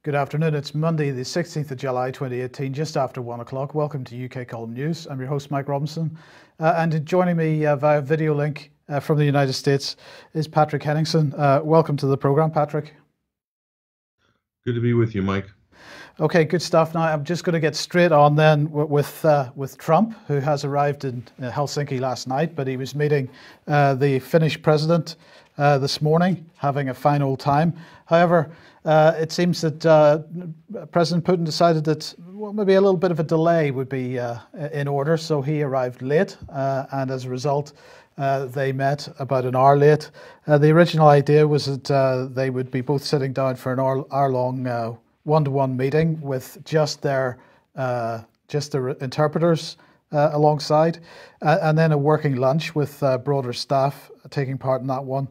Good afternoon. It's Monday, the 16th of July, 2018, just after 1 o'clock. Welcome to UK Column News. I'm your host, Mike Robinson. And joining me via video link from the United States is Patrick Henningsen. Welcome to the program, Patrick. Good to be with you, Mike. Okay, good stuff. Now, I'm just going to get straight on then with Trump, who has arrived in Helsinki last night, but he was meeting the Finnish president this morning, having a fine old time. However, it seems that President Putin decided that maybe a little bit of a delay would be in order, so he arrived late, and as a result, they met about an hour late. The original idea was that they would be both sitting down for an hour-long one-to-one meeting with just their interpreters alongside, and then a working lunch with broader staff taking part in that one.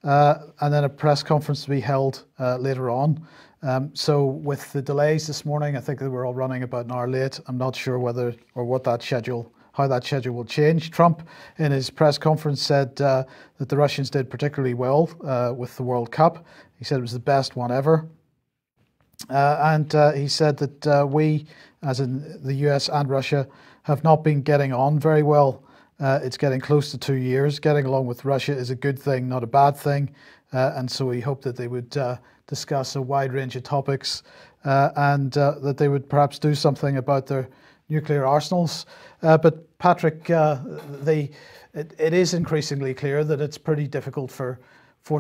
And then a press conference to be held later on. So with the delays this morning, I think they were all running about an hour late. I'm not sure how that schedule will change. Trump, in his press conference, said that the Russians did particularly well with the World Cup. He said it was the best one ever. And he said that we, as in the US and Russia, have not been getting on very well. It's getting close to 2 years. Getting along with Russia is a good thing, not a bad thing. And so he hoped that they would discuss a wide range of topics and that they would perhaps do something about their nuclear arsenals. But Patrick, it is increasingly clear that it's pretty difficult for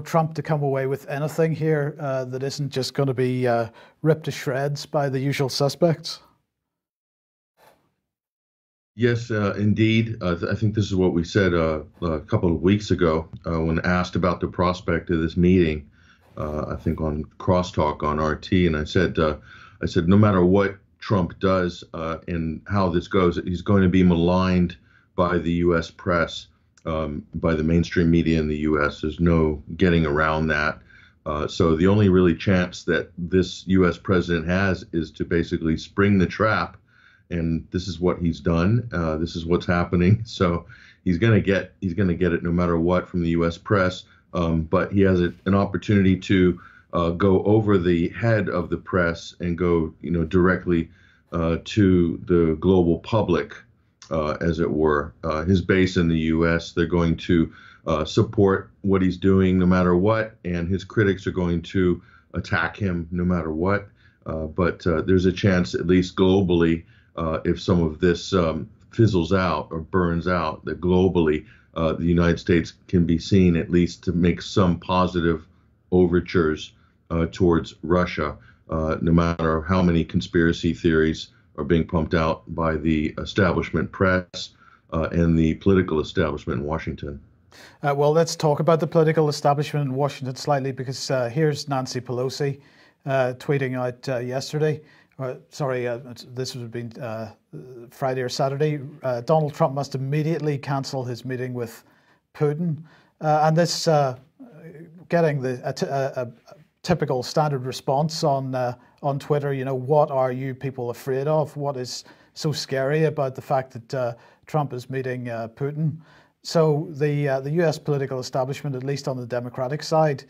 Trump to come away with anything here that isn't just going to be ripped to shreds by the usual suspects. Yes, indeed. I think this is what we said a couple of weeks ago when asked about the prospect of this meeting. I think on Crosstalk on RT, and I said no matter what Trump does and how this goes, he's going to be maligned by the U.S. press, by the mainstream media in the U.S. There's no getting around that. So the only really chance that this U.S. president has is to basically spring the trap. And this is what he's done. This is what's happening. So he's going to get it no matter what from the U.S. press. But he has an opportunity to go over the head of the press and go, directly to the global public, as it were. His base in the U.S. They're going to support what he's doing no matter what, and his critics are going to attack him no matter what. But there's a chance, at least globally, if some of this fizzles out or burns out, that globally the United States can be seen at least to make some positive overtures towards Russia, no matter how many conspiracy theories are being pumped out by the establishment press and the political establishment in Washington. Well, let's talk about the political establishment in Washington slightly, because here's Nancy Pelosi tweeting out yesterday. This would have been Friday or Saturday. Donald Trump must immediately cancel his meeting with Putin. And this getting a typical standard response on Twitter. What are you people afraid of? What is so scary about the fact that Trump is meeting Putin? So the U.S. political establishment, at least on the Democratic side,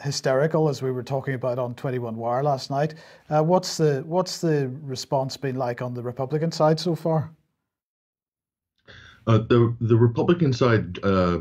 hysterical, as we were talking about on 21 Wire last night. What's the response been like on the Republican side so far? The Republican side, a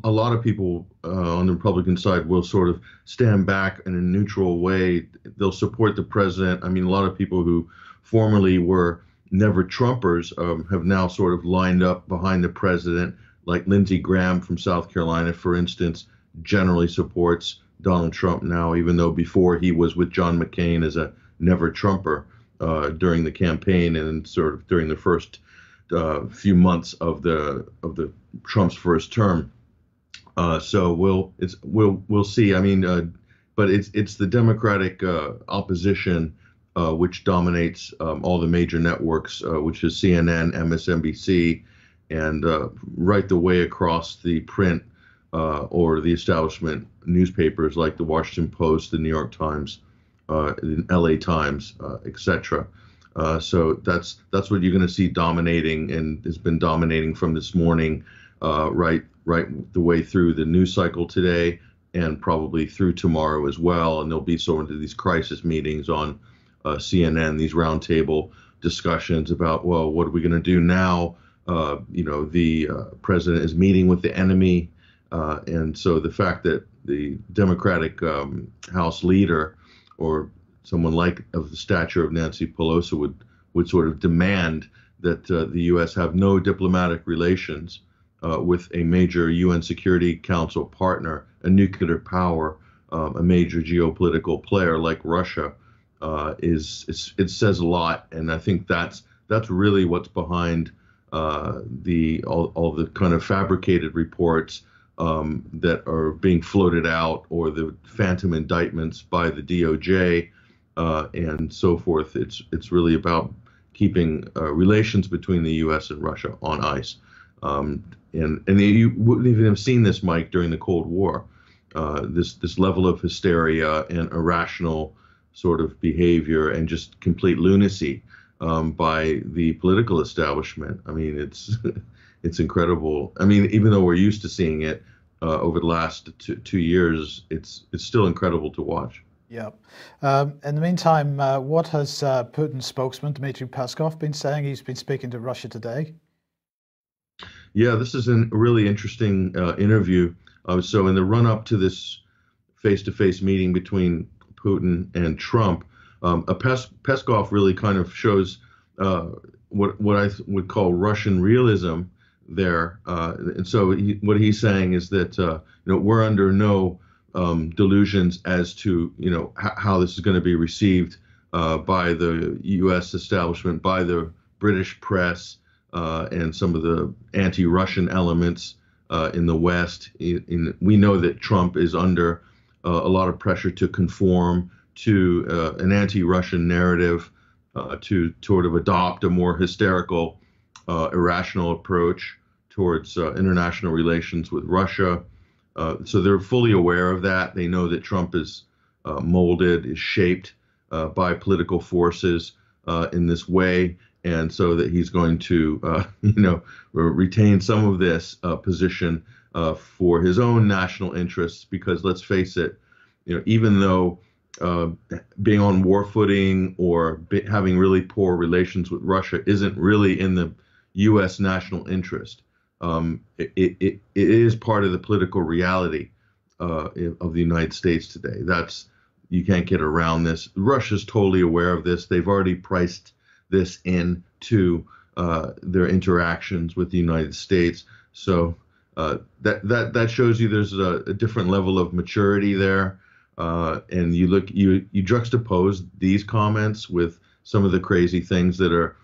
lot of people on the Republican side will sort of stand back in a neutral way. They'll support the president. I mean, a lot of people who formerly were never Trumpers have now sort of lined up behind the president, like Lindsey Graham from South Carolina, for instance, generally supports Donald Trump now, even though before he was with John McCain as a never Trumper during the campaign and sort of during the first few months of the Trump's first term. So we'll see. I mean, but it's the Democratic opposition which dominates all the major networks, which is CNN, MSNBC, and right the way across the print or the establishment newspapers like the Washington Post, the New York Times, the LA Times, etc. So that's what you're going to see dominating, and has been dominating from this morning, right the way through the news cycle today, and probably through tomorrow as well. And there'll be sort of these crisis meetings on CNN, these roundtable discussions about, well, what are we going to do now? The president is meeting with the enemy. And so the fact that the Democratic House leader or someone like of the stature of Nancy Pelosi would sort of demand that the U.S. have no diplomatic relations with a major UN Security Council partner, a nuclear power, a major geopolitical player like Russia, it says a lot, and I think that's really what's behind all the kind of fabricated reports that are being floated out, or the phantom indictments by the DOJ and so forth. It's really about keeping relations between the U.S. and Russia on ice. And you wouldn't even have seen this, Mike, during the Cold War. This level of hysteria and irrational sort of behavior and just complete lunacy by the political establishment. I mean, it's incredible. I mean, even though we're used to seeing it over the last 2 years, it's still incredible to watch. Yeah. In the meantime, what has Putin's spokesman, Dmitry Peskov, been saying? He's been speaking to Russia today. Yeah, this is a really interesting interview. So in the run-up to this face-to-face meeting between Putin and Trump, Peskov really kind of shows what I would call Russian realism there. And so what he's saying is that we're under no delusions as to how this is going to be received by the U.S. establishment, by the British press, and some of the anti-Russian elements in the West. We know that Trump is under a lot of pressure to conform to an anti-Russian narrative, to sort of adopt a more hysterical, irrational approach towards international relations with Russia. So they're fully aware of that. They know that Trump is molded, is shaped by political forces in this way, and so that he's going to, retain some of this position for his own national interests. Because let's face it, even though being on war footing or having really poor relations with Russia isn't really in the U.S. national interest, it is part of the political reality of the United States today. You can't get around this. Russia's totally aware of this. They've already priced this into their interactions with the United States. So that shows you there's a different level of maturity there. And you juxtapose these comments with some of the crazy things that are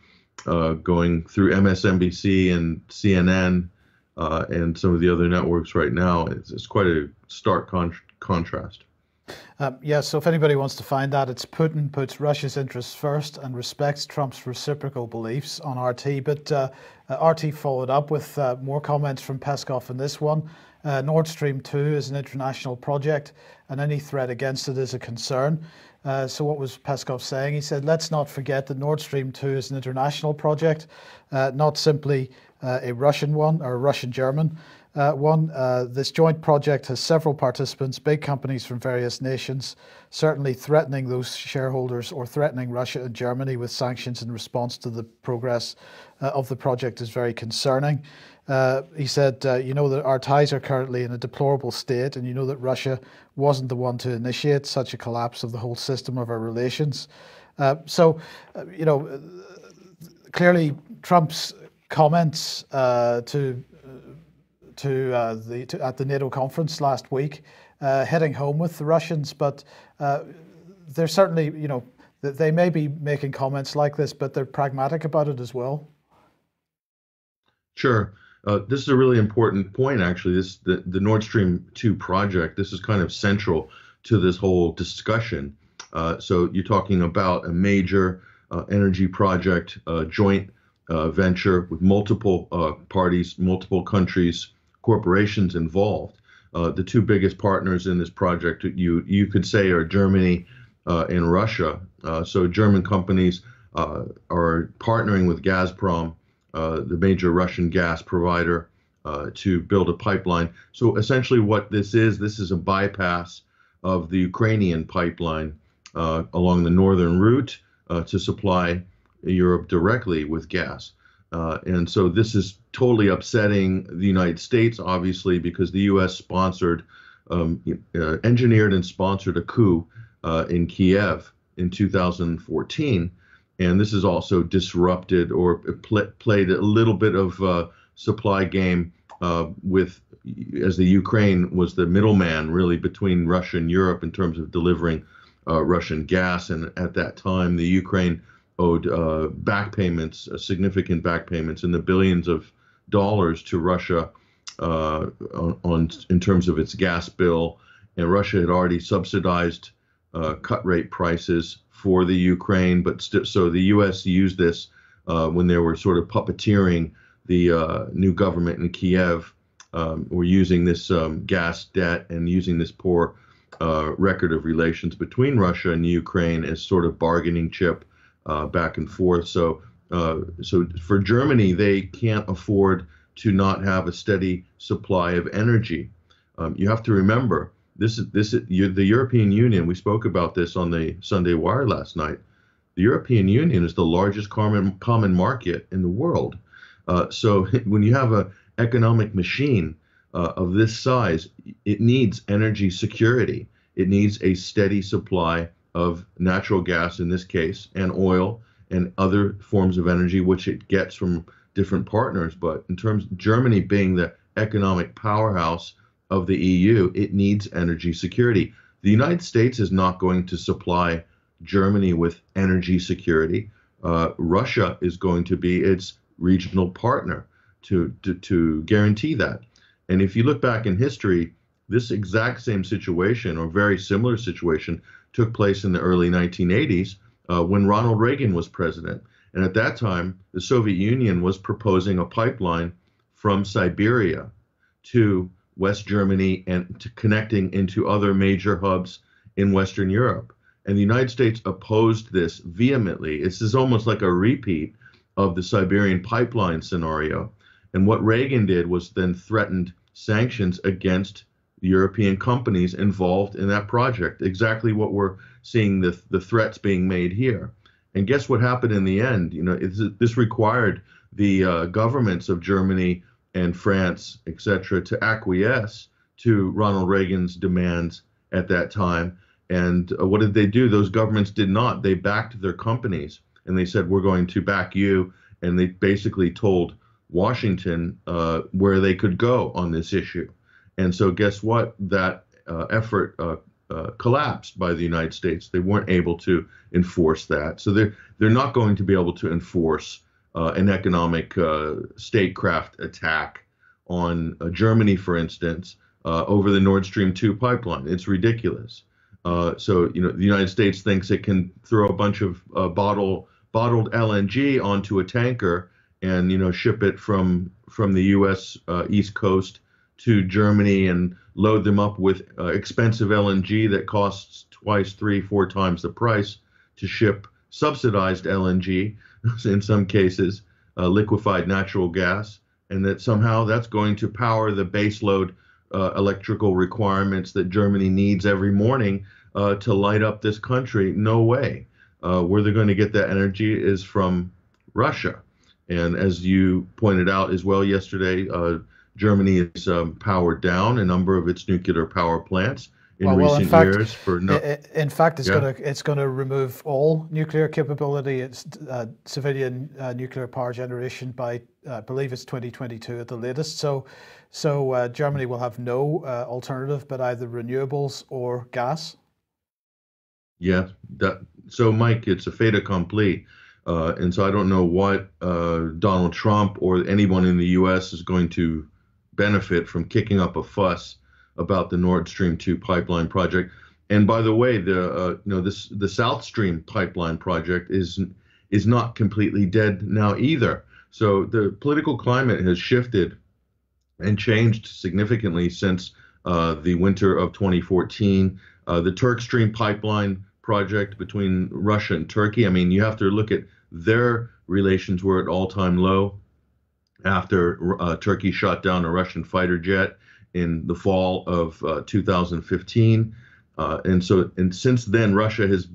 going through MSNBC and CNN and some of the other networks right now. It's quite a stark contrast. So if anybody wants to find that, it's Putin puts Russia's interests first and respects Trump's reciprocal beliefs on RT. But RT followed up with more comments from Peskov in this one. Nord Stream 2 is an international project, and any threat against it is a concern. So what was Peskov saying? He said, let's not forget that Nord Stream 2 is an international project, not simply a Russian one or a Russian-German one. This joint project has several participants, big companies from various nations. Certainly threatening those shareholders or threatening Russia and Germany with sanctions in response to the progress of the project is very concerning. He said, that our ties are currently in a deplorable state, and that Russia wasn't the one to initiate such a collapse of the whole system of our relations. Clearly Trump's comments at the NATO conference last week, heading home with the Russians, but they're certainly, they may be making comments like this, but they're pragmatic about it as well. Sure. This is a really important point, actually. The Nord Stream 2 project, this is kind of central to this whole discussion. So you're talking about a major energy project, joint venture with multiple parties, multiple countries, corporations involved. The two biggest partners in this project, you could say, are Germany and Russia. So German companies are partnering with Gazprom, the major Russian gas provider, to build a pipeline. So essentially, what this is a bypass of the Ukrainian pipeline along the northern route to supply Europe directly with gas. And so this is totally upsetting the United States, obviously, because the U.S. engineered and sponsored a coup in Kiev in 2014. And this has also disrupted or played a little bit of supply game as the Ukraine was the middleman really between Russia and Europe in terms of delivering Russian gas. And at that time, the Ukraine owed back payments, significant back payments in the billions of dollars to Russia in terms of its gas bill. And Russia had already subsidized cut rate prices for the Ukraine, but so the U.S. used this when they were sort of puppeteering the new government in Kiev, were using this gas debt and using this poor record of relations between Russia and Ukraine as sort of bargaining chip back and forth. So for Germany, they can't afford to not have a steady supply of energy. You have to remember, the European Union. We spoke about this on the Sunday Wire last night. The European Union is the largest common market in the world. So when you have an economic machine of this size, it needs energy security. It needs a steady supply of natural gas in this case, and oil and other forms of energy, which it gets from different partners. But in terms of Germany being the economic powerhouse of the EU, it needs energy security. The United States is not going to supply Germany with energy security. Russia is going to be its regional partner to guarantee that. And if you look back in history, this exact same situation or very similar situation took place in the early 1980s when Ronald Reagan was president. And at that time, the Soviet Union was proposing a pipeline from Siberia to West Germany and to connecting into other major hubs in Western Europe. And the United States opposed this vehemently. This is almost like a repeat of the Siberian pipeline scenario. And what Reagan did was then threatened sanctions against European companies involved in that project. Exactly what we're seeing the threats being made here. And guess what happened in the end? You know, this required the governments of Germany and France, etc., to acquiesce to Ronald Reagan's demands at that time. And what did they do? Those governments did not. They backed their companies and they said, we're going to back you. And they basically told Washington where they could go on this issue. And so guess what? That effort collapsed by the United States. They weren't able to enforce that. So they're not going to be able to enforce an economic statecraft attack on Germany, for instance, over the Nord Stream 2 pipeline. It's ridiculous. So, you know, the United States thinks it can throw a bunch of bottled LNG onto a tanker and, you know, ship it from the U.S. East Coast to Germany and load them up with expensive LNG that costs twice, 3-4 times the price to ship subsidized LNG, in some cases, liquefied natural gas, and that somehow that's going to power the baseload electrical requirements that Germany needs every morning to light up this country. No way. Where they're going to get that energy is from Russia. And as you pointed out as well yesterday, Germany has powered down a number of its nuclear power plants in recent years. In fact, it's going to remove all nuclear capability. It's civilian nuclear power generation by, I believe it's 2022 at the latest. So Germany will have no alternative but either renewables or gas. Yeah. So, Mike, it's a fait accompli. And so I don't know what Donald Trump or anyone in the U.S. is going to benefit from kicking up a fuss about the Nord Stream 2 pipeline project. And by the way, the South Stream pipeline project is not completely dead now either. So the political climate has shifted and changed significantly since the winter of 2014. The Turk Stream pipeline project between Russia and Turkey. I mean, you have to look at their relations were at all-time low after Turkey shot down a Russian fighter jet in the fall of 2015. And since then, Russia has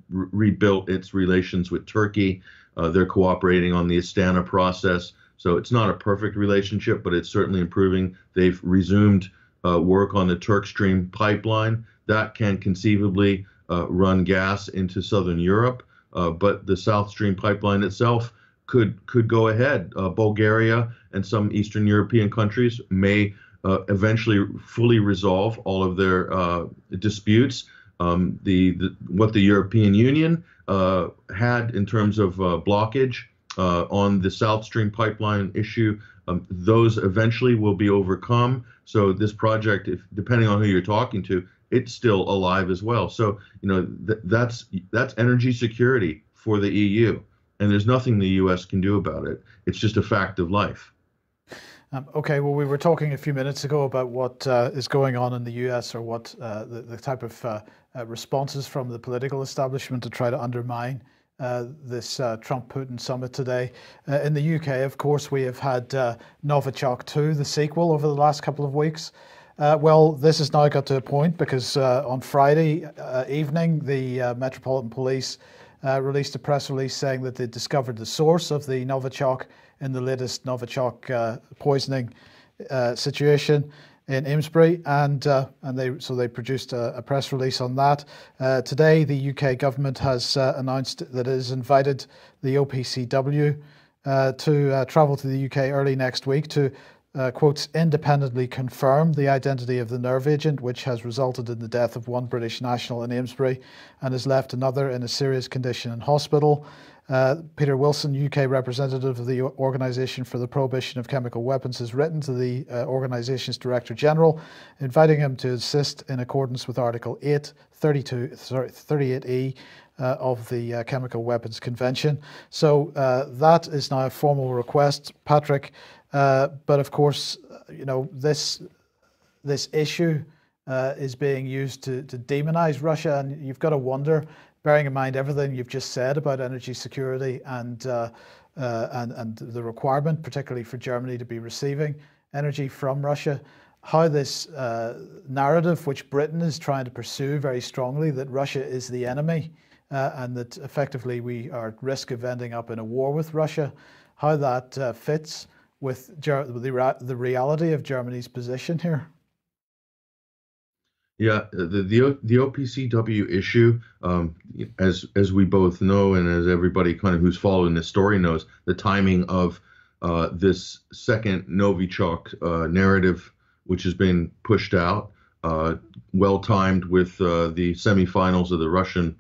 rebuilt its relations with Turkey. They're cooperating on the Astana process. So it's not a perfect relationship, but it's certainly improving. They've resumed work on the Turk Stream pipeline that can conceivably run gas into southern Europe. But the South Stream pipeline itself could go ahead. Bulgaria and some Eastern European countries may eventually fully resolve all of their disputes. What the European Union had in terms of blockage on the South Stream pipeline issue, those eventually will be overcome. So this project, if depending on who you're talking to, it's still alive as well. So that's energy security for the EU, and there's nothing the U.S. can do about it. It's just a fact of life. Okay, well, we were talking a few minutes ago about what is going on in the US, or what the type of responses from the political establishment to try to undermine this Trump-Putin summit today. In the UK, of course, we have had Novichok 2, the sequel, over the last couple of weeks. Well, this has now got to a point because on Friday evening, the Metropolitan Police released a press release saying that they discovered the source of the Novichok in the latest Novichok poisoning situation in Amesbury, and they produced a press release on that. Today, the UK government has announced that it has invited the OPCW to travel to the UK early next week to quotes, independently confirm the identity of the nerve agent, which has resulted in the death of one British national in Amesbury and has left another in a serious condition in hospital. Peter Wilson, UK representative of the Organisation for the Prohibition of Chemical Weapons, has written to the organisation's Director General, inviting him to assist in accordance with Article 38E of the Chemical Weapons Convention. So that is now a formal request, Patrick. But of course, this issue is being used to demonize Russia, and you've got to wonder, bearing in mind everything you've just said about energy security and the requirement, particularly for Germany, to be receiving energy from Russia, how this narrative, which Britain is trying to pursue very strongly, that Russia is the enemy and that effectively we are at risk of ending up in a war with Russia, how that fits with the reality of Germany's position here. Yeah, the OPCW issue, as we both know, and as everybody kind of who's following this story knows, the timing of this second Novichok narrative, which has been pushed out, well timed with the semifinals of the Russian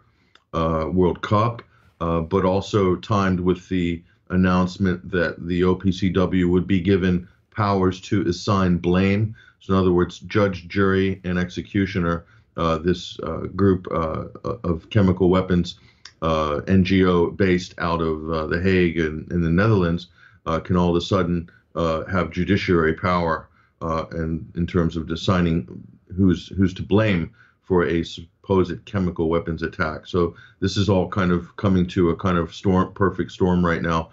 World Cup, but also timed with the announcement that the OPCW would be given powers to assign blame. So in other words, judge, jury, and executioner, this group of chemical weapons NGO based out of The Hague in the Netherlands, can all of a sudden have judiciary power and in terms of deciding who's to blame for a supposed chemical weapons attack. So this is all kind of coming to a kind of perfect storm right now.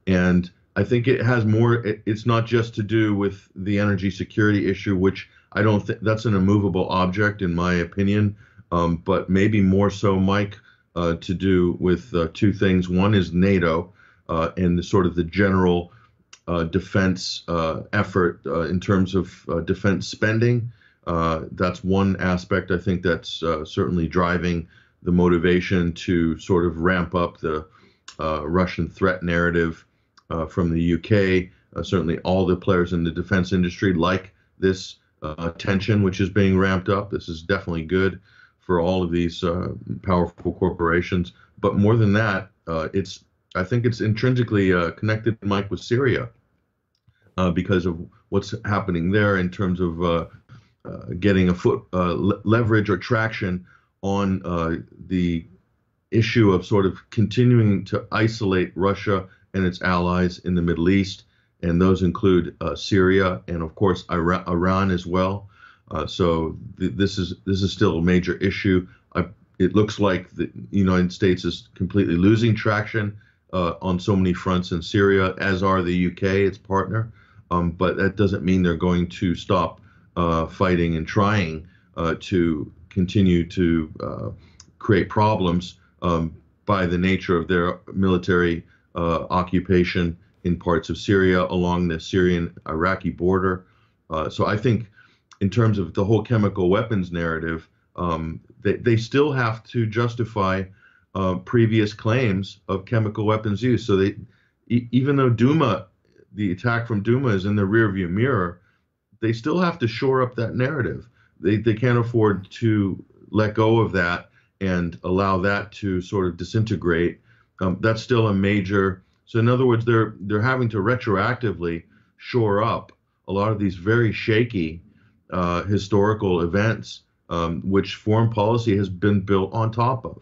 And I think it has more, it's not just to do with the energy security issue, which I don't think that's an immovable object in my opinion, but maybe more so, Mike, to do with two things. One is NATO and the sort of the general defense effort in terms of defense spending. That's one aspect, I think, that's certainly driving the motivation to sort of ramp up the Russian threat narrative from the UK. Certainly all the players in the defense industry like this tension, which is being ramped up. This is definitely good for all of these powerful corporations. But more than that, I think it's intrinsically connected, Mike, with Syria because of what's happening there in terms of getting a leverage or traction on the issue of sort of continuing to isolate Russia and its allies in the Middle East, and those include Syria and, of course, Iran as well. So this is still a major issue. It looks like the United States is completely losing traction on so many fronts in Syria, as are the UK, its partner. But that doesn't mean they're going to stop fighting and trying to continue to create problems by the nature of their military occupation in parts of Syria along the Syrian-Iraqi border. So I think in terms of the whole chemical weapons narrative, they still have to justify previous claims of chemical weapons use. So even though the attack from Duma is in the rearview mirror, they still have to shore up that narrative. They can't afford to let go of that and allow that to sort of disintegrate. That's still a major. So in other words, they're having to retroactively shore up a lot of these very shaky historical events, which foreign policy has been built on top of.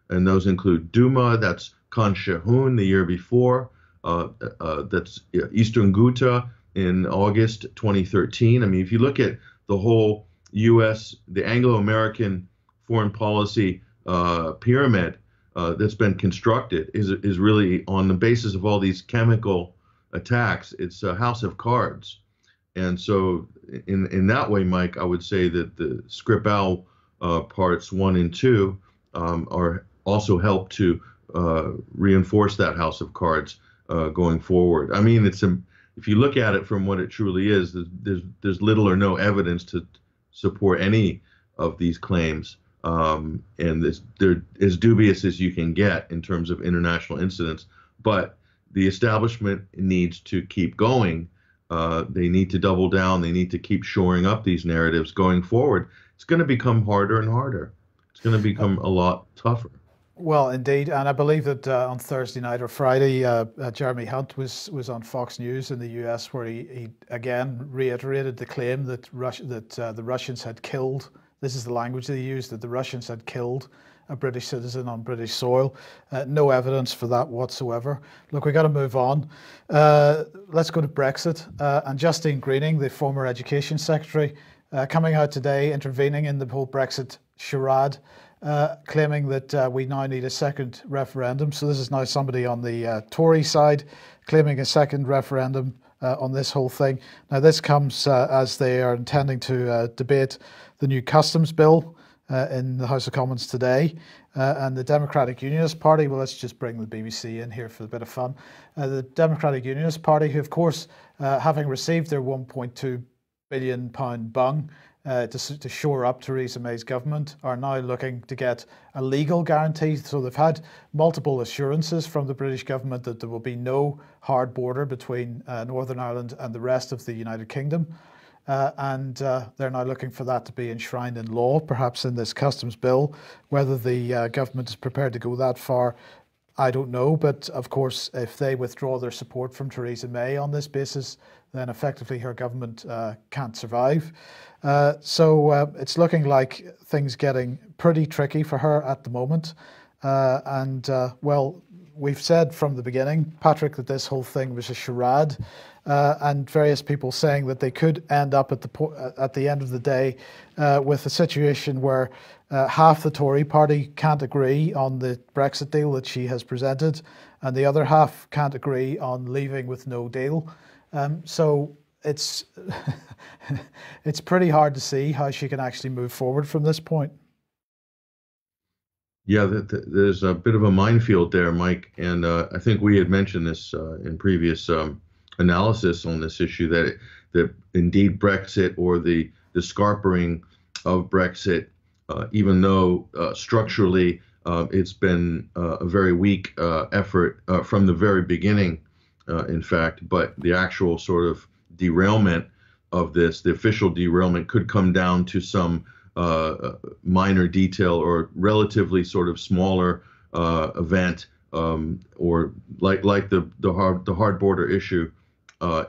And those include Duma, that's Khan Shehun the year before, that's Eastern Ghouta in August 2013. I mean, if you look at the whole the Anglo-American foreign policy pyramid that's been constructed is really on the basis of all these chemical attacks. It's a house of cards. And so in that way, Mike, I would say that the Skripal parts 1 and 2 are also help to reinforce that house of cards going forward. I mean, if you look at it from what it truly is, there's little or no evidence to support any of these claims, and they're as dubious as you can get in terms of international incidents. But the establishment needs to keep going. They need to double down. They need to keep shoring up these narratives going forward. It's going to become harder and harder. It's going to become a lot tougher. Well, indeed, and I believe that on Thursday night or Friday, Jeremy Hunt was on Fox News in the US, where he again reiterated the claim that the Russians had killed. This is the language they used, that the Russians had killed a British citizen on British soil. No evidence for that whatsoever. Look, we got to move on. Let's go to Brexit. And Justine Greening, the former Education Secretary, coming out today, intervening in the whole Brexit charade. Claiming that we now need a second referendum. So this is now somebody on the Tory side claiming a second referendum on this whole thing. Now this comes as they are intending to debate the new customs bill in the House of Commons today. And the Democratic Unionist Party, well, let's just bring the BBC in here for a bit of fun. The Democratic Unionist Party, who of course, having received their £1.2 billion bung, to shore up Theresa May's government, are now looking to get a legal guarantee. So they've had multiple assurances from the British government that there will be no hard border between Northern Ireland and the rest of the United Kingdom. And they're now looking for that to be enshrined in law, perhaps in this customs bill. Whether the government is prepared to go that far, I don't know. But of course, if they withdraw their support from Theresa May on this basis, then effectively her government can't survive. So it's looking like things getting pretty tricky for her at the moment. Well, we've said from the beginning, Patrick, that this whole thing was a charade, and various people saying that they could end up at the end of the day with a situation where half the Tory party can't agree on the Brexit deal that she has presented, and the other half can't agree on leaving with no deal. So it's it's pretty hard to see how she can actually move forward from this point. Yeah, there's a bit of a minefield there, Mike, and I think we had mentioned this in previous analysis on this issue, that indeed Brexit, or the scarpering of Brexit, even though structurally it's been a very weak effort from the very beginning, in fact, but the actual sort of derailment of this, the official derailment, could come down to some minor detail or relatively sort of smaller event, or like the hard border issue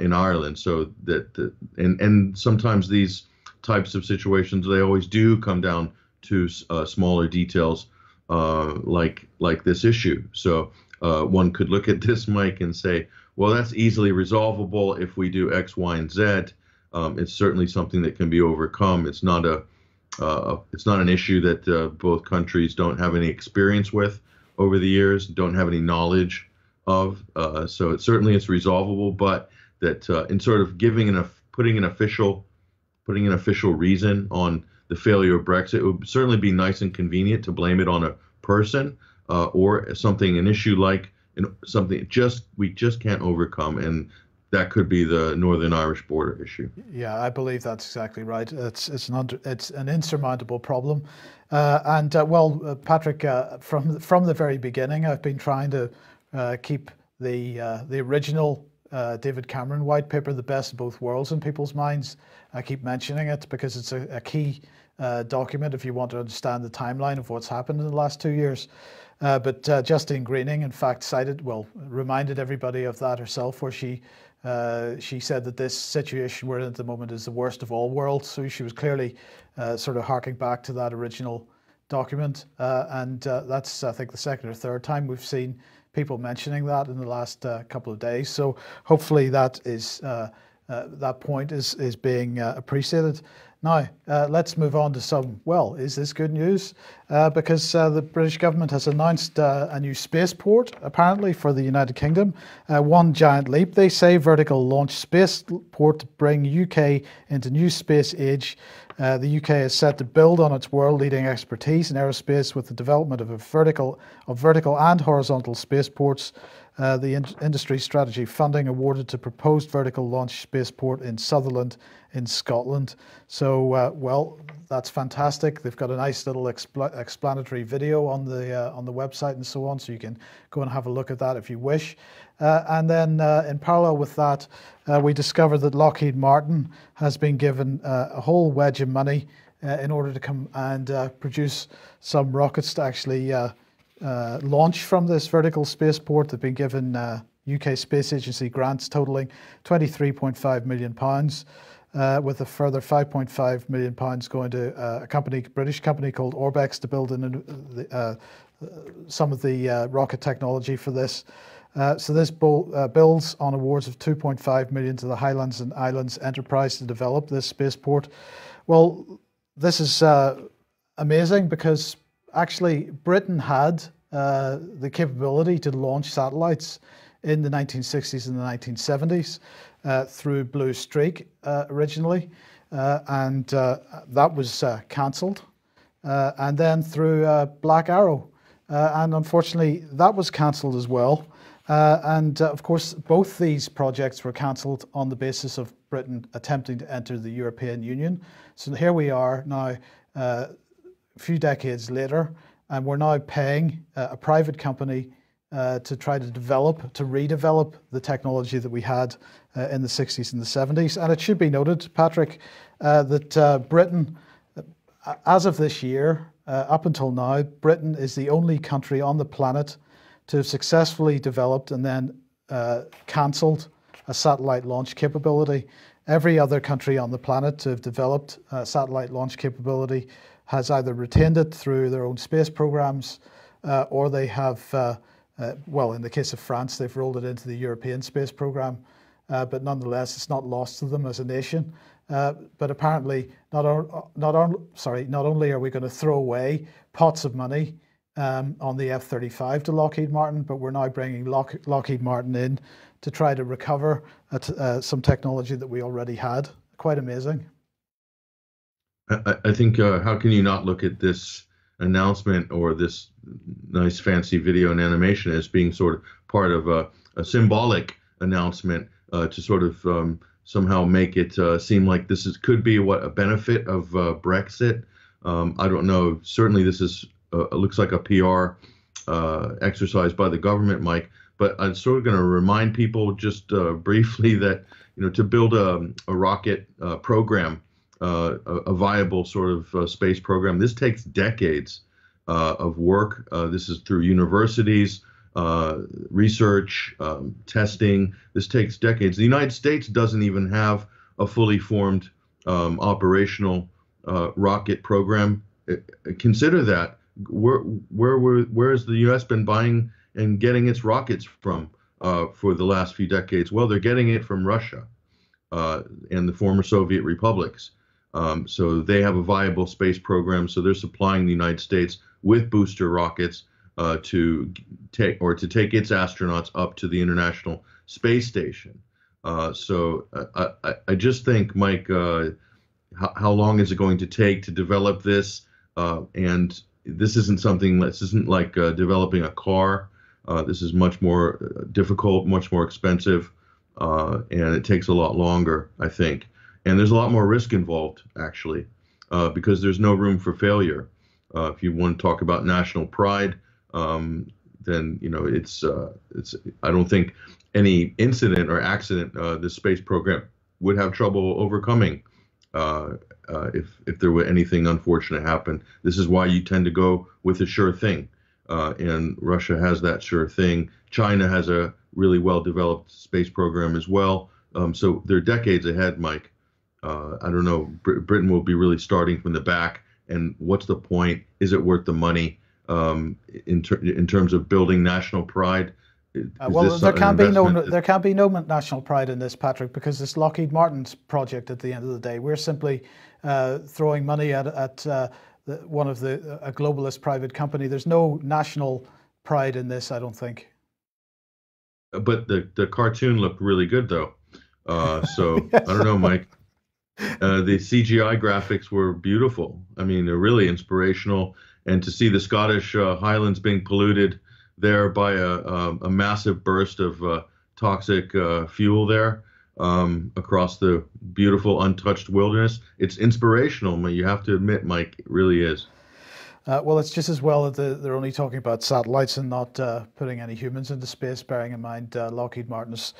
in Ireland. So that and sometimes these types of situations, they always do come down to smaller details, like this issue. So one could look at this, Mike, and say, well, that's easily resolvable if we do X, Y, and Z. It's certainly something that can be overcome. It's not an issue that both countries don't have any experience with over the years, don't have any knowledge of. So it certainly it's resolvable, but that in sort of giving putting an official reason on the failure of Brexit, it would certainly be nice and convenient to blame it on a person or something, an issue like something we just can't overcome, and that could be the Northern Irish border issue. Yeah, I believe that's exactly right. It's an insurmountable problem, Patrick, from the very beginning, I've been trying to keep the original David Cameron white paper, the best of both worlds, in people's minds. I keep mentioning it because it's a key document if you want to understand the timeline of what's happened in the last 2 years. But Justine Greening, in fact, reminded everybody of that herself, where she said that this situation we're in at the moment is the worst of all worlds. So she was clearly sort of harking back to that original document. That's, I think, the second or third time we've seen people mentioning that in the last couple of days. So hopefully that point is being appreciated. Now, let's move on to is this good news? Because the British government has announced a new spaceport, apparently, for the United Kingdom. One giant leap, they say, vertical launch spaceport to bring UK into new space age. The UK is set to build on its world-leading expertise in aerospace with the development of vertical and horizontal spaceports. The industry strategy funding awarded to proposed vertical launch spaceport in Sutherland in Scotland. So, that's fantastic. They've got a nice little explanatory video on the website and so on, so you can go and have a look at that if you wish. And then in parallel with that, we discovered that Lockheed Martin has been given a whole wedge of money in order to come and produce some rockets to actually launch from this vertical spaceport. They've been given UK Space Agency grants totaling £23.5 million, with a further £5.5 million going to a British company called Orbex to build some of the rocket technology for this. So this builds on awards of £2.5 million to the Highlands and Islands Enterprise to develop this spaceport. Well, this is amazing because actually Britain had the capability to launch satellites in the 1960s and the 1970s through Blue Streak originally, and that was cancelled, and then through Black Arrow, and unfortunately that was cancelled as well. Of course, both these projects were cancelled on the basis of Britain attempting to enter the European Union. So here we are now, a few decades later, and we're now paying a private company to try to redevelop the technology that we had in the 60s and the 70s. And it should be noted, Patrick, that Britain, as of this year, up until now, Britain is the only country on the planet to have successfully developed and then cancelled a satellite launch capability. Every other country on the planet to have developed satellite launch capability has either retained it through their own space programs or they have, in the case of France, they've rolled it into the European space program. But nonetheless, it's not lost to them as a nation. But apparently, not only are we going to throw away pots of money on the F-35 to Lockheed Martin, but we're now bringing Lockheed Martin in to try to recover some technology that we already had. Quite amazing. I think how can you not look at this announcement or this nice fancy video and animation as being sort of part of a symbolic announcement to sort of somehow make it seem like could be a benefit of Brexit. I don't know. Certainly, this is looks like a PR exercise by the government, Mike. But I'm sort of going to remind people just briefly that to build a rocket program, a viable sort of space program, this takes decades of work. This is through universities, research, testing. This takes decades. The United States doesn't even have a fully formed operational rocket program. Consider that. Where has the U.S. been buying and getting its rockets from for the last few decades? Well, they're getting it from Russia and the former Soviet republics. So they have a viable space program. So they're supplying the United States with booster rockets. to take its astronauts up to the International Space Station. I just think, Mike, how long is it going to take to develop this? And this isn't like developing a car. This is much more difficult, much more expensive, and it takes a lot longer, I think. And there's a lot more risk involved, actually, because there's no room for failure. If you want to talk about national pride, then it's. I don't think any incident or accident the space program would have trouble overcoming if there were anything unfortunate happen. This is why you tend to go with a sure thing, and Russia has that sure thing. China has a really well-developed space program as well. So they're decades ahead, Mike. I don't know. Britain will be really starting from the back. And what's the point? Is it worth the money in terms of building national pride? Well, there can be no national pride in this, Patrick, because it's Lockheed Martin's project at the end of the day. We're simply throwing money at a globalist private company. There's no national pride in this, I don't think. But the cartoon looked really good, though. So yes. I don't know, Mike. The CGI graphics were beautiful. I mean, they're really inspirational. And to see the Scottish Highlands being polluted there by a massive burst of toxic fuel there across the beautiful, untouched wilderness, it's inspirational. You have to admit, Mike, it really is. Well, it's just as well that they're only talking about satellites and not putting any humans into space, bearing in mind Lockheed Martin's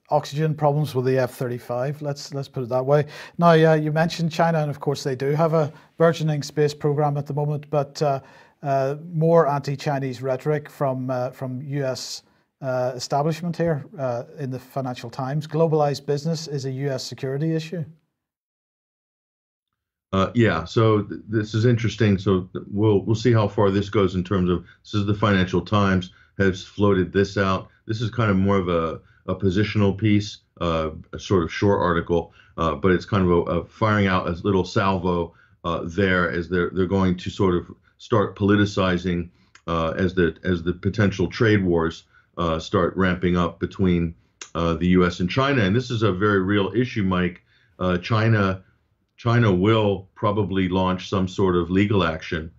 oxygen problems with the F-35. Let's put it that way. Now, you mentioned China, and of course they do have a burgeoning space program at the moment, but more anti-Chinese rhetoric from U.S. Establishment here in the Financial Times. Globalized business is a U.S. security issue. So this is interesting. So we'll see how far this goes in terms of, this is the Financial Times has floated this out. This is kind of more of a positional piece, a sort of short article, but it's kind of a firing out a little salvo there as they're going to sort of start politicizing as the potential trade wars start ramping up between the U.S. and China. And this is a very real issue, Mike. China will probably launch some sort of legal action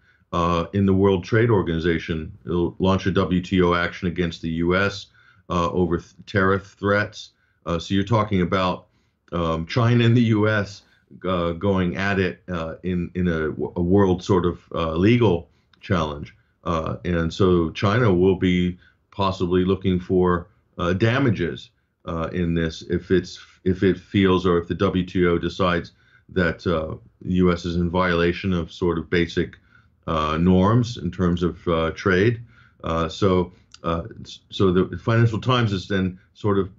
in the World Trade Organization. It'll launch a WTO action against the U.S. Over tariff threats. So you're talking about China and the U.S. Going at it in a world sort of legal challenge. And so China will be possibly looking for damages in this if it feels, or if the WTO decides that the U.S. is in violation of sort of basic norms in terms of trade. So the Financial Times is then sort of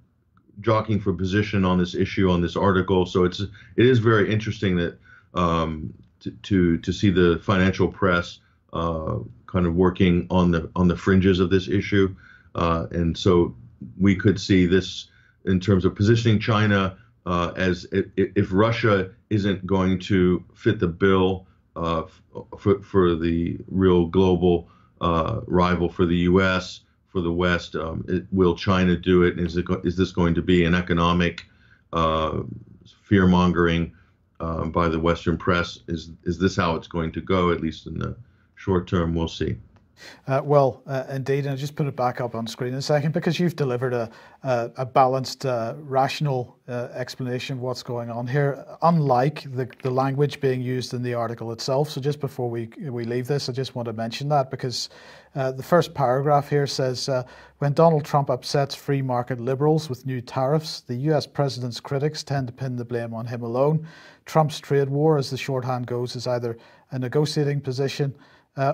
jockeying for position on this issue, on this article. So it is very interesting that to see the financial press kind of working on the fringes of this issue, and so we could see this in terms of positioning China as if Russia isn't going to fit the bill for the real global rival for the U.S., for the West, will China do it? Is this going to be an economic fear-mongering by the Western press? Is this how it's going to go, at least in the short term? We'll see. Indeed, and I'll just put it back up on screen in a second, because you've delivered a balanced, rational explanation of what's going on here, unlike the language being used in the article itself. So just before we leave this, I just want to mention that, because the first paragraph here says, when Donald Trump upsets free market liberals with new tariffs, the US president's critics tend to pin the blame on him alone. Trump's trade war, as the shorthand goes, is either a negotiating position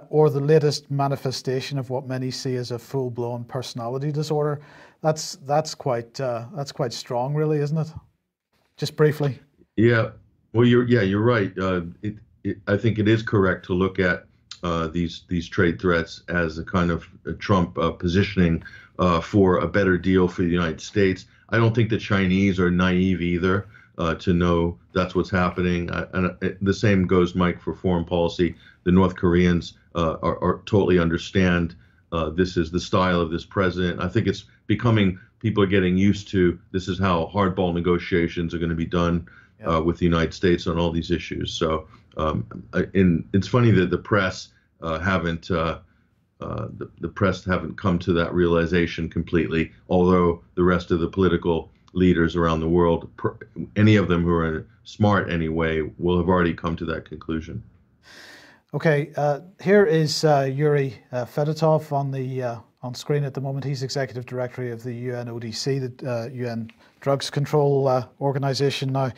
or the latest manifestation of what many see as a full-blown personality disorder. That's quite strong, really, isn't it? Just briefly. Yeah. Well, you're right. I think it is correct to look at these trade threats as a kind of a Trump positioning for a better deal for the United States. I don't think the Chinese are naive either to know that's what's happening. And the same goes, Mike, for foreign policy. the North Koreans are totally understand this is the style of this president. I think it's becoming, people are getting used to, this is how hardball negotiations are going to be done with the United States on all these issues. So it's funny that the press haven't the press haven't come to that realization completely, although the rest of the political leaders around the world, any of them who are smart anyway, will have already come to that conclusion. Okay, here is Yuri Fedotov on screen at the moment. He's executive director of the UNODC, the UN Drugs Control Organization. Now,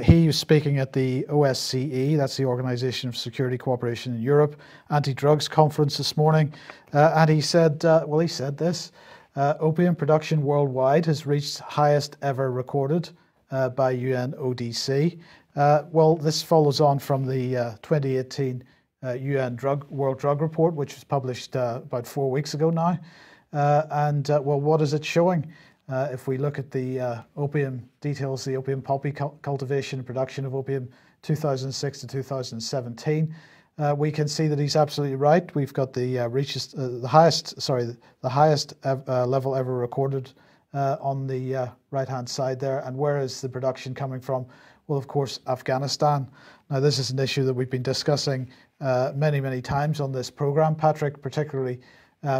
he was speaking at the OSCE, that's the Organization of Security Cooperation in Europe, anti-drugs conference this morning, and he said, he said this: opium production worldwide has reached highest ever recorded by UNODC. This follows on from the 2018 UN World Drug Report, which was published about 4 weeks ago now. What is it showing? If we look at the opium details, the opium poppy cultivation and production of opium 2006 to 2017, we can see that he's absolutely right. We've got the highest level ever recorded on the right-hand side there. And where is the production coming from? Well, of course, Afghanistan. Now, this is an issue that we've been discussing many, many times on this program, Patrick, particularly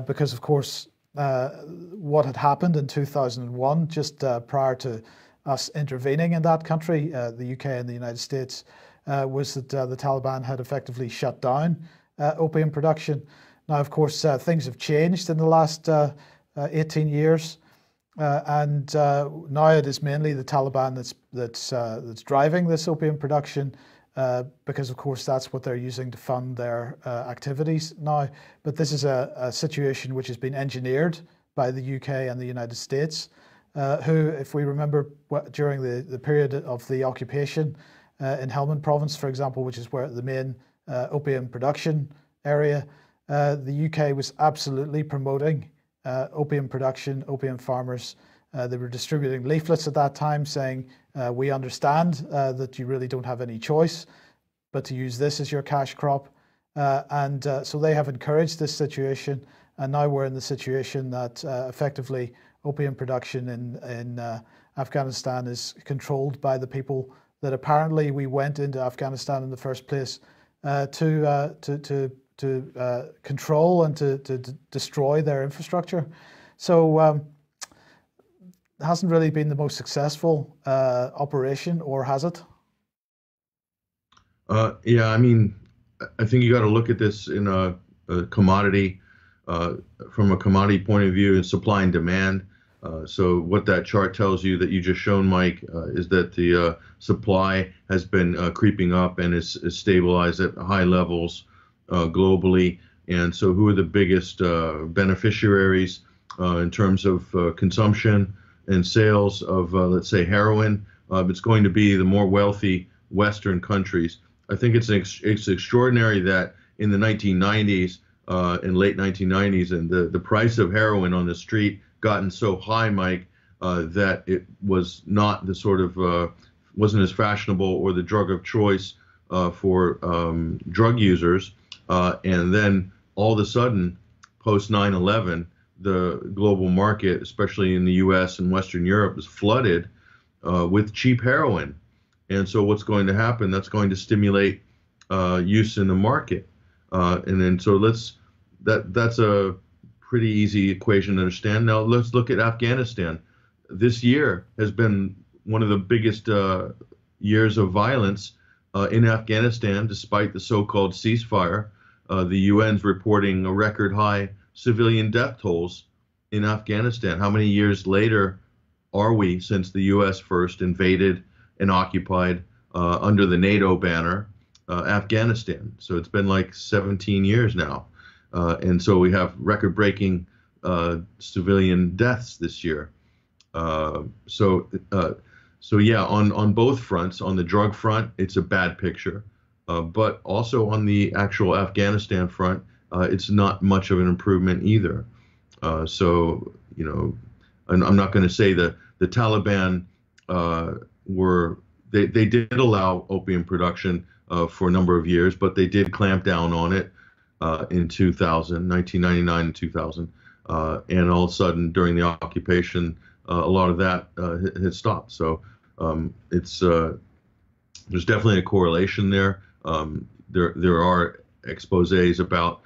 because, of course, what had happened in 2001, just prior to us intervening in that country, the UK and the United States, was that the Taliban had effectively shut down opium production. Now, of course, things have changed in the last 18 years. And now it is mainly the Taliban that's driving this opium production, because of course that's what they're using to fund their activities now. But this is a situation which has been engineered by the UK and the United States, who, if we remember, during the period of the occupation in Helmand province, for example, which is where the main opium production area, the UK was absolutely promoting opium production, opium farmers. They were distributing leaflets at that time saying, we understand that you really don't have any choice but to use this as your cash crop. So they have encouraged this situation. And now we're in the situation that effectively opium production in Afghanistan is controlled by the people that apparently we went into Afghanistan in the first place to control and to destroy their infrastructure. So it hasn't really been the most successful operation, or has it? Yeah, I mean, I think you got to look at this in a commodity, from a commodity point of view, and supply and demand. So what that chart tells you that you just shown, Mike, is that the supply has been creeping up and is stabilized at high levels globally. And so who are the biggest beneficiaries in terms of consumption and sales of, let's say, heroin? It's going to be the more wealthy Western countries. I think it's extraordinary that in the 1990s, in late 1990s, and the price of heroin on the street gotten so high, Mike, that it was not the sort of, wasn't as fashionable or the drug of choice for drug users. And then all of a sudden, post 9/11, the global market, especially in the US and Western Europe, is flooded with cheap heroin. And so what's going to happen? That's going to stimulate use in the market. And then so that's a pretty easy equation to understand. Now let's look at Afghanistan. This year has been one of the biggest years of violence in Afghanistan, despite the so-called ceasefire. The UN's reporting a record high civilian death tolls in Afghanistan. How many years later are we since the US first invaded and occupied under the NATO banner Afghanistan? So it's been like 17 years now. And so we have record-breaking civilian deaths this year. So yeah, on both fronts, on the drug front, it's a bad picture. But also on the actual Afghanistan front, it's not much of an improvement either. So, you know, and I'm not going to say that the Taliban they did allow opium production for a number of years, but they did clamp down on it in 2000, 1999 and 2000. And all of a sudden, during the occupation, a lot of that had stopped. So it's there's definitely a correlation there. There are exposés about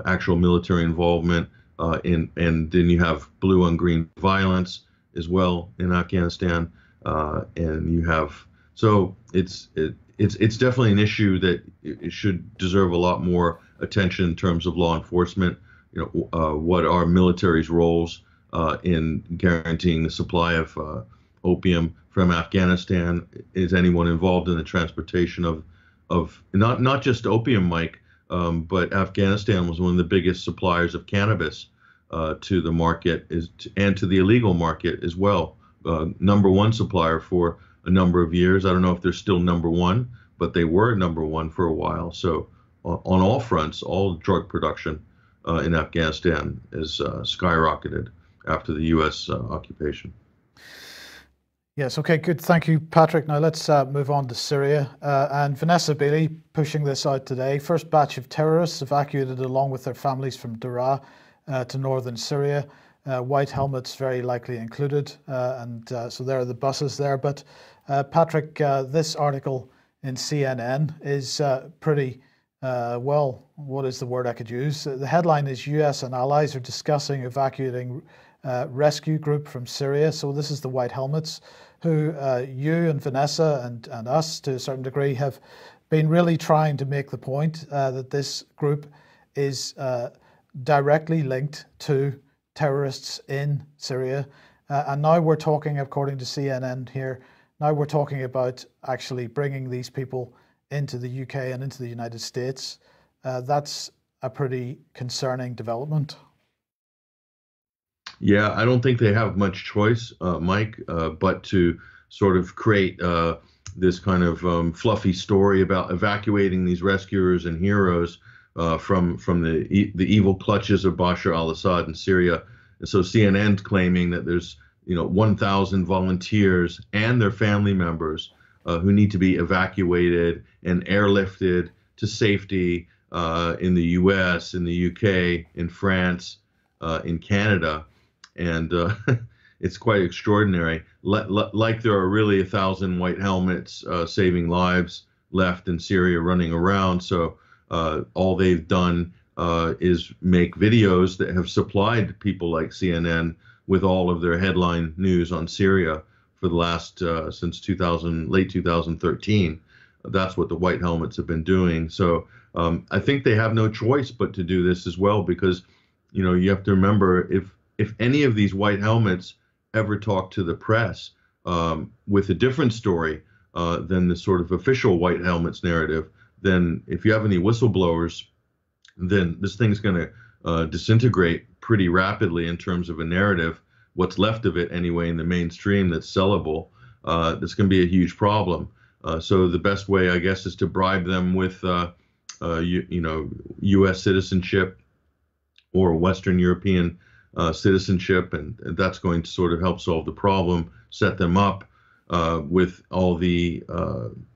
actual military involvement, and then you have blue on green violence as well in Afghanistan, and you have it's definitely an issue that it should deserve a lot more attention in terms of law enforcement. What are military's roles in guaranteeing the supply of opium from Afghanistan? Is anyone involved in the transportation of not just opium, Mike, but Afghanistan was one of the biggest suppliers of cannabis to the market and to the illegal market as well. Number one supplier for a number of years. I don't know if they're still number one, but they were number one for a while. So on all fronts, all drug production in Afghanistan is skyrocketed after the U.S. Occupation. Yes, okay, good. Thank you, Patrick. Now let's move on to Syria. And Vanessa Bailey pushing this out today. First batch of terrorists evacuated along with their families from Daraa to northern Syria. White helmets very likely included. So there are the buses there. But Patrick, this article in CNN is pretty, well, what is the word I could use? The headline is US and allies are discussing evacuating rescue group from Syria. So this is the White Helmets who you and Vanessa and us to a certain degree have been really trying to make the point that this group is directly linked to terrorists in Syria. And now we're talking, according to CNN here, now we're talking about actually bringing these people into the UK and into the United States. That's a pretty concerning development. Yeah, I don't think they have much choice, Mike, but to sort of create this kind of fluffy story about evacuating these rescuers and heroes from the evil clutches of Bashar al-Assad in Syria. And so CNN's claiming that there's 1,000 volunteers and their family members who need to be evacuated and airlifted to safety in the U.S., in the U.K., in France, in Canada. And it's quite extraordinary. Like there are really 1,000 white helmets saving lives left in Syria running around. So all they've done is make videos that have supplied people like CNN with all of their headline news on Syria for the last since late 2013. That's what the White Helmets have been doing. So I think they have no choice but to do this as well, because you have to remember, if any of these White Helmets ever talk to the press with a different story than the sort of official White Helmets narrative, then if you have any whistleblowers, then this thing's going to disintegrate pretty rapidly in terms of a narrative. What's left of it anyway in the mainstream that's sellable, that's going to be a huge problem. So the best way, I guess, is to bribe them with U.S. citizenship or Western European citizenship, and that's going to sort of help solve the problem, set them up with all the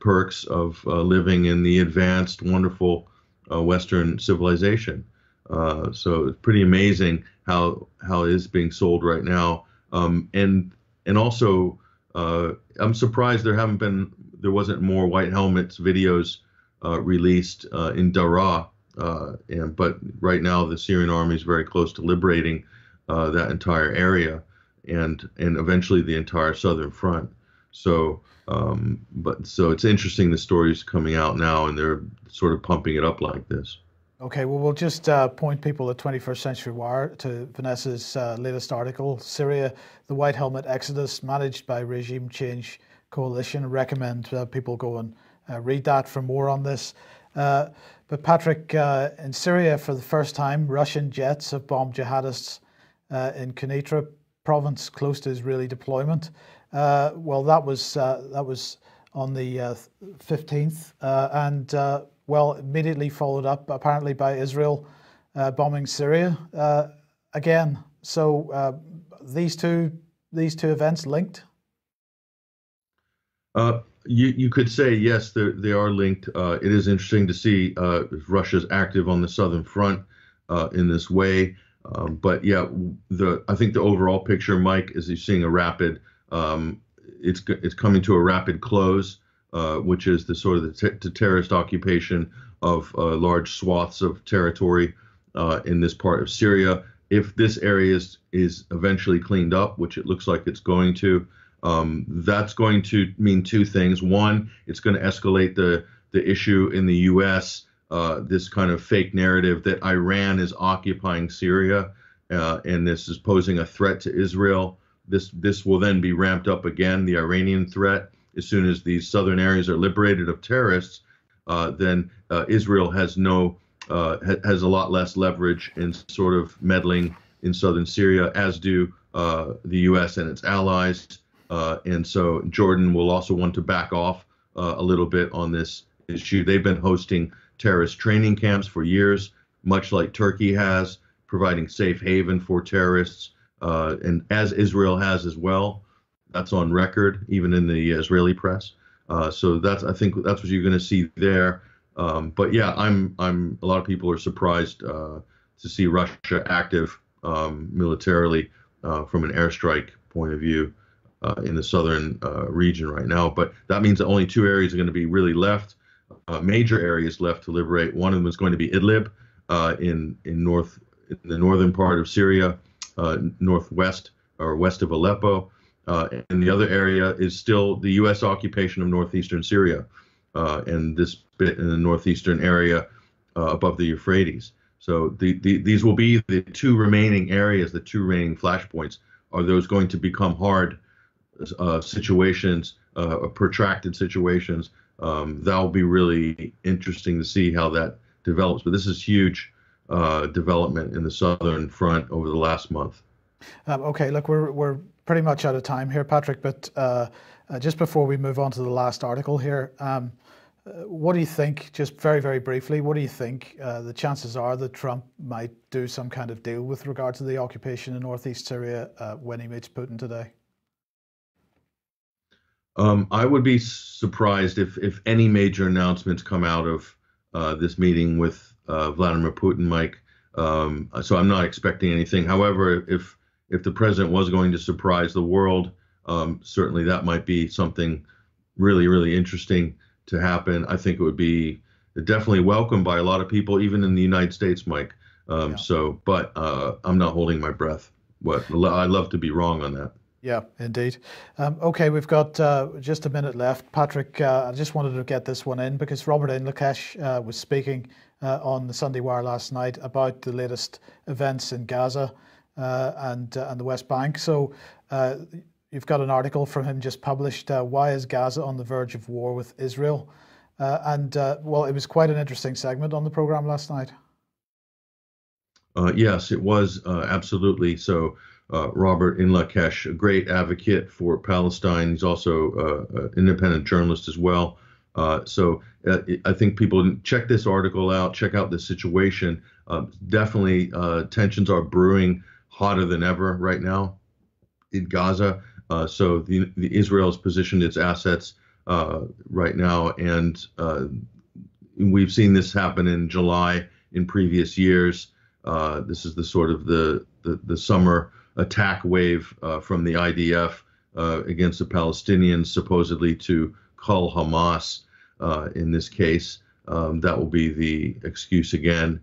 perks of living in the advanced, wonderful Western civilization. So it's pretty amazing how it is being sold right now. And also, I'm surprised there wasn't more White Helmets videos released in Daraa. But right now the Syrian army is very close to liberating that entire area and eventually the entire southern front. So so it's interesting the story's coming out now and they're sort of pumping it up like this. Okay, well, we'll just point people at 21st Century Wire to Vanessa's latest article, Syria, the White Helmet Exodus Managed by Regime Change Coalition. I recommend people go and read that for more on this. But Patrick, in Syria, for the first time, Russian jets have bombed jihadists in Quneitra province, close to Israeli deployment. Well, that was on the 15th, and immediately followed up apparently by Israel bombing Syria again. So these two events linked. You could say yes, they are linked. It is interesting to see Russia's active on the southern front in this way. But yeah, I think the overall picture, Mike, is you're seeing a rapid. It's coming to a rapid close, which is the sort of the terrorist occupation of large swaths of territory in this part of Syria. If this area is eventually cleaned up, which it looks like it's going to, that's going to mean two things. One, it's going to escalate the issue in the U.S. This kind of fake narrative that Iran is occupying Syria, and this is posing a threat to Israel. This will then be ramped up again. The Iranian threat, as soon as these southern areas are liberated of terrorists, then Israel has has a lot less leverage in sort of meddling in southern Syria, as do the U.S. and its allies. And so Jordan will also want to back off a little bit on this issue. They've been hosting terrorist training camps for years, much like Turkey has, providing safe haven for terrorists, and as Israel has as well. That's on record, even in the Israeli press. So I think that's what you're going to see there. But yeah, a lot of people are surprised to see Russia active militarily from an airstrike point of view in the southern region right now. But that means that only two areas are going to be really left, major areas left to liberate. One of them is going to be Idlib in the northern part of Syria, northwest or west of Aleppo. And the other area is still the U.S. occupation of northeastern Syria, and this bit in the northeastern area above the Euphrates. So these will be the two remaining areas, the two remaining flashpoints. Are those going to become hard situations, protracted situations? That'll be really interesting to see how that develops. But this is huge development in the southern front over the last month. Okay, look, we're pretty much out of time here, Patrick, but just before we move on to the last article here, what do you think, just very, very briefly, what do you think the chances are that Trump might do some kind of deal with regard to the occupation in northeast Syria when he meets Putin today? I would be surprised if any major announcements come out of this meeting with Vladimir Putin, Mike. So I'm not expecting anything. However, if the president was going to surprise the world, certainly that might be something really, really interesting to happen. I think it would be definitely welcomed by a lot of people, even in the United States, Mike. But I'm not holding my breath. I'd love to be wrong on that. Yeah, indeed. Okay, we've got just a minute left. Patrick, I just wanted to get this one in because Robert Inlakesh was speaking on the Sunday Wire last night about the latest events in Gaza and the West Bank. So you've got an article from him just published. Why is Gaza on the verge of war with Israel? Well, it was quite an interesting segment on the program last night. Yes, it was absolutely. So Robert Inlakesh, a great advocate for Palestine. He's also an independent journalist as well. So I think people check this article out, check out the situation. Definitely tensions are brewing hotter than ever right now in Gaza. So the Israel has positioned its assets right now, and we've seen this happen in July in previous years. This is the sort of the summer attack wave from the IDF against the Palestinians, supposedly to cull Hamas. In this case, that will be the excuse again.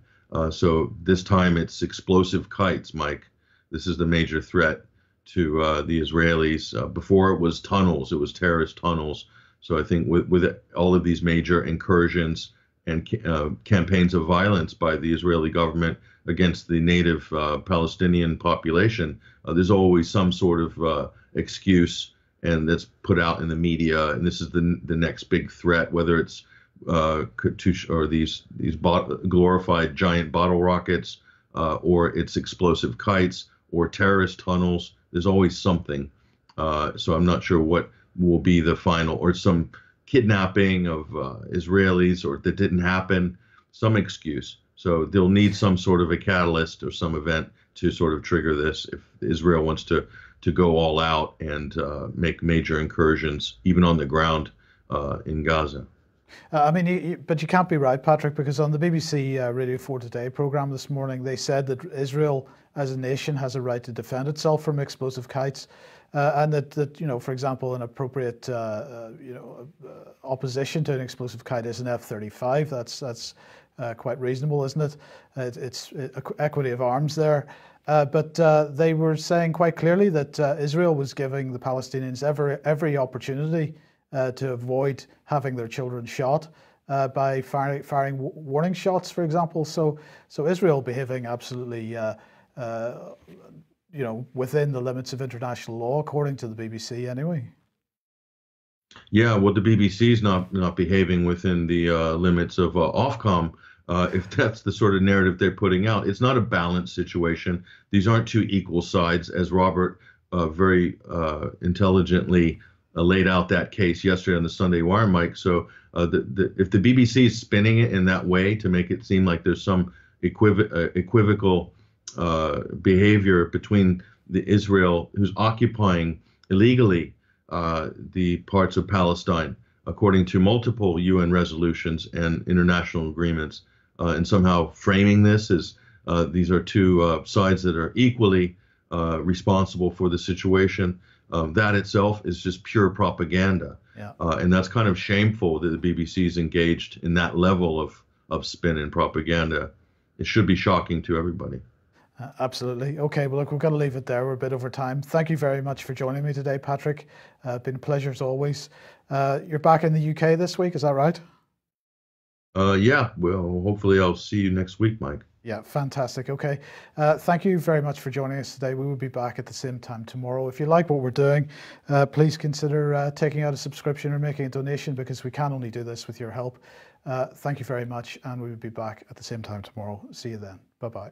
So this time it's explosive kites, Mike. This is the major threat to the Israelis. Before it was tunnels, it was terrorist tunnels. So I think with all of these major incursions and campaigns of violence by the Israeli government against the native Palestinian population, there's always some sort of excuse, and that's put out in the media. And this is the next big threat, whether it's or these glorified giant bottle rockets, or it's explosive kites or terrorist tunnels. There's always something. So I'm not sure what will be the final, or some kidnapping of Israelis, or that didn't happen, some excuse. So they'll need some sort of a catalyst or some event to sort of trigger this if Israel wants to to go all out and make major incursions, even on the ground in Gaza. I mean, but you can't be right, Patrick, because on the BBC Radio 4 Today program this morning, they said that Israel as a nation has a right to defend itself from explosive kites, and that for example, an appropriate opposition to an explosive kite is an F-35. That's quite reasonable, isn't it? It's equity of arms there. But they were saying quite clearly that Israel was giving the Palestinians every opportunity to avoid having their children shot by firing warning shots, for example. So Israel behaving absolutely, within the limits of international law, according to the BBC, anyway. Yeah, well, the BBC is not behaving within the limits of Ofcom. If that's the sort of narrative they're putting out, it's not a balanced situation. These aren't two equal sides, as Robert very intelligently laid out that case yesterday on the Sunday Wire, Mike. So if the BBC is spinning it in that way to make it seem like there's some equivocal behavior between the Israel who's occupying illegally the parts of Palestine, according to multiple UN resolutions and international agreements, and somehow framing this as these are two sides that are equally responsible for the situation. That itself is just pure propaganda. Yeah. And that's kind of shameful that the BBC is engaged in that level of spin and propaganda. It should be shocking to everybody. Absolutely. Okay, well, look, we've got to leave it there. We're a bit over time. Thank you very much for joining me today, Patrick. Been a pleasure as always. You're back in the UK this week, is that right? Yeah, well, hopefully I'll see you next week, Mike. Yeah, fantastic. Okay. Thank you very much for joining us today. We will be back at the same time tomorrow. If you like what we're doing, please consider taking out a subscription or making a donation, because we can only do this with your help. Thank you very much, and we will be back at the same time tomorrow. See you then. Bye-bye.